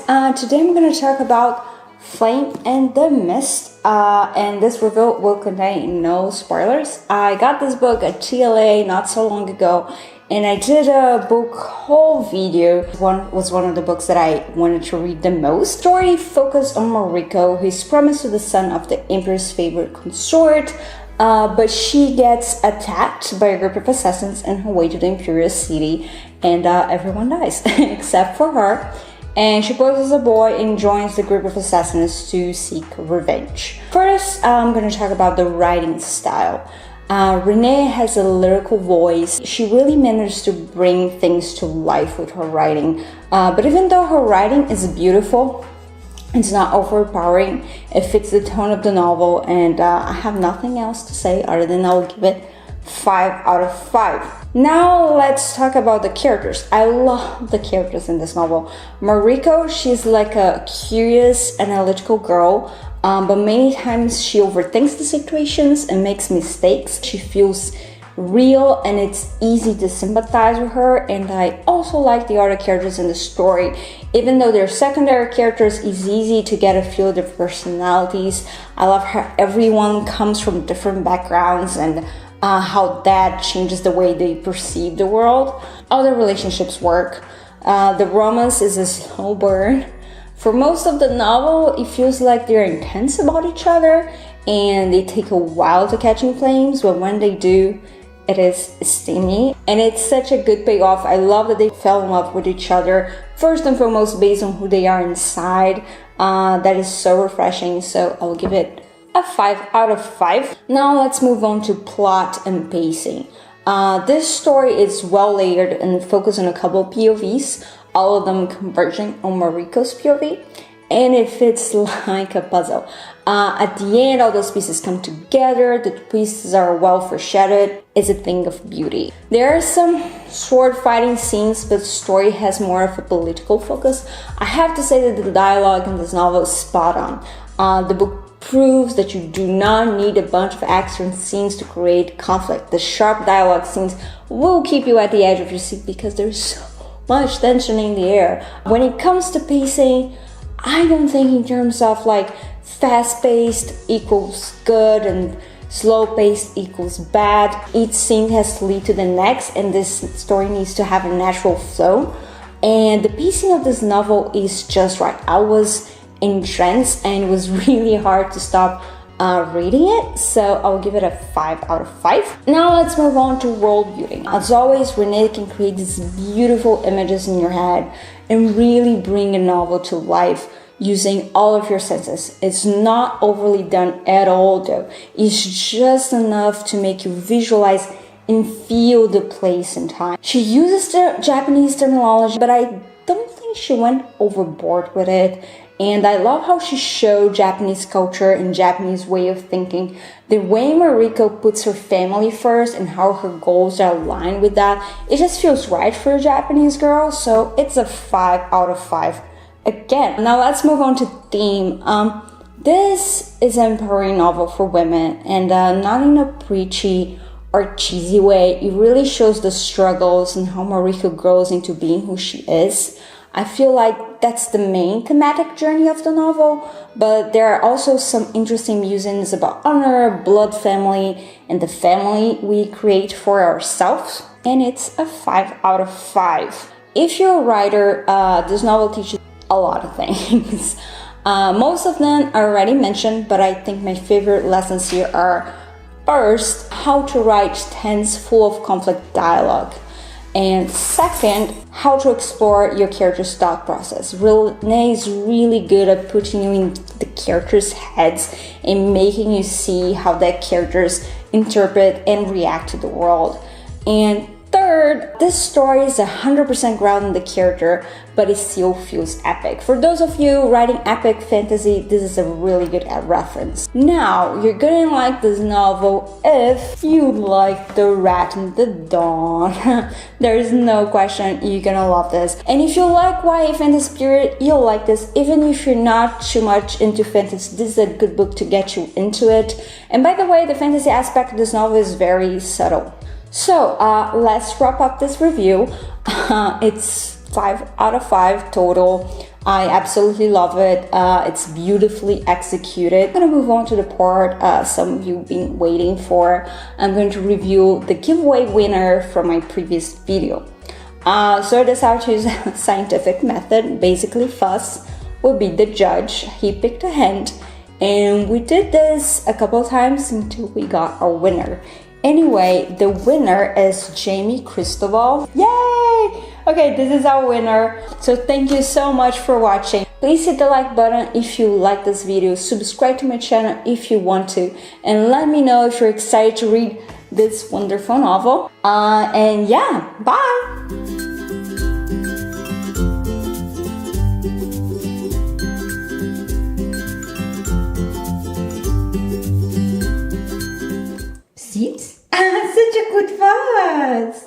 Today I'm going to talk about Flame in the Mist, and this review will contain no spoilers. I got this book at TLA not so long ago, and I did a book haul video. One was one of the books that I wanted to read the most. Story focused on Mariko, who is promised to the son of the Emperor's favorite consort, but she gets attacked by a group of assassins on her way to the Imperial City, and everyone dies except for her. And she poses as a boy and joins the group of assassins to seek revenge. First, I'm going to talk about the writing style. Renee has a lyrical voice. She really managed to bring things to life with her writing. But even though her writing is beautiful, it's not overpowering. It fits the tone of the novel, and I have nothing else to say other than I'll give it 5 out of 5. Now let's talk about the characters. I love the characters in this novel. Mariko, she's like a curious, analytical girl, but many times she overthinks the situations and makes mistakes. She feels real and it's easy to sympathize with her, and I also like the other characters in the story. Even though they're secondary characters, it's easy to get a feel of their personalities. I love how everyone comes from different backgrounds and how that changes the way they perceive the world. Other relationships work. The romance is a slow burn. For most of the novel, it feels like they're intense about each other and they take a while to catch in flames, but when they do, it is steamy, and it's such a good payoff. I love that they fell in love with each other, first and foremost based on who they are inside. That is so refreshing, so I'll give it a 5 out of 5. Now let's move on to plot and pacing. This story is well layered and focused on a couple of POVs, all of them converging on Mariko's POV, and it fits like a puzzle. At the end, all those pieces come together, the pieces are well foreshadowed. It's a thing of beauty. There are some sword fighting scenes, but the story has more of a political focus. I have to say that the dialogue in this novel is spot on. The book proves that you do not need a bunch of action scenes to create conflict. The sharp dialogue scenes will keep you at the edge of your seat because there's so much tension in the air. When it comes to pacing, I don't think in terms of like fast-paced equals good and slow-paced equals bad. Each scene has to lead to the next, and this story needs to have a natural flow. And the pacing of this novel is just right. I was entranced and it was really hard to stop reading it, so I'll give it a 5 out of 5. Now let's move on to world building. As always, Renee can create these beautiful images in your head and really bring a novel to life using all of your senses. It's not overly done at all though. It's just enough to make you visualize and feel the place and time. She uses the Japanese terminology, but I don't think she went overboard with it. And I love how she showed Japanese culture and Japanese way of thinking. The way Mariko puts her family first and how her goals are aligned with that, it just feels right for a Japanese girl, so it's a 5 out of 5. Again, now let's move on to theme. This is an empowering novel for women, and not in a preachy or cheesy way. It really shows the struggles and how Mariko grows into being who she is. I feel like that's the main thematic journey of the novel, but there are also some interesting musings about honor, blood family, and the family we create for ourselves, and it's a 5 out of 5. If you're a writer, this novel teaches a lot of things. Most of them are already mentioned, but I think my favorite lessons here are, first, how to write tense, full of conflict dialogue. And second, how to explore your character's thought process. Renee is really good at putting you in the characters' heads and making you see how that characters interpret and react to the world. And third, this story is 100% grounded in the character, but it still feels epic. For those of you writing epic fantasy, this is a really good reference. Now, you're gonna like this novel if you like The Rat in the Dawn. There is no question you're gonna love this. And if you like YA fantasy period, you'll like this. Even if you're not too much into fantasy, this is a good book to get you into it. And by the way, the fantasy aspect of this novel is very subtle. So let's wrap up this review. It's 5 out of 5 total. I absolutely love it. It's beautifully executed. I'm gonna move on to the part some of you have been waiting for. I'm going to review the giveaway winner from my previous video. So I decided to use a scientific method. Basically, Fuss will be the judge. He picked a hand, and we did this a couple of times until we got our winner. Anyway, the winner is Jamie Cristobal. Yay! Okay, this is our winner. So thank you so much for watching. Please hit the like button if you like this video. Subscribe to my channel if you want to. And let me know if you're excited to read this wonderful novel. And yeah, bye! See? Such a good fuss!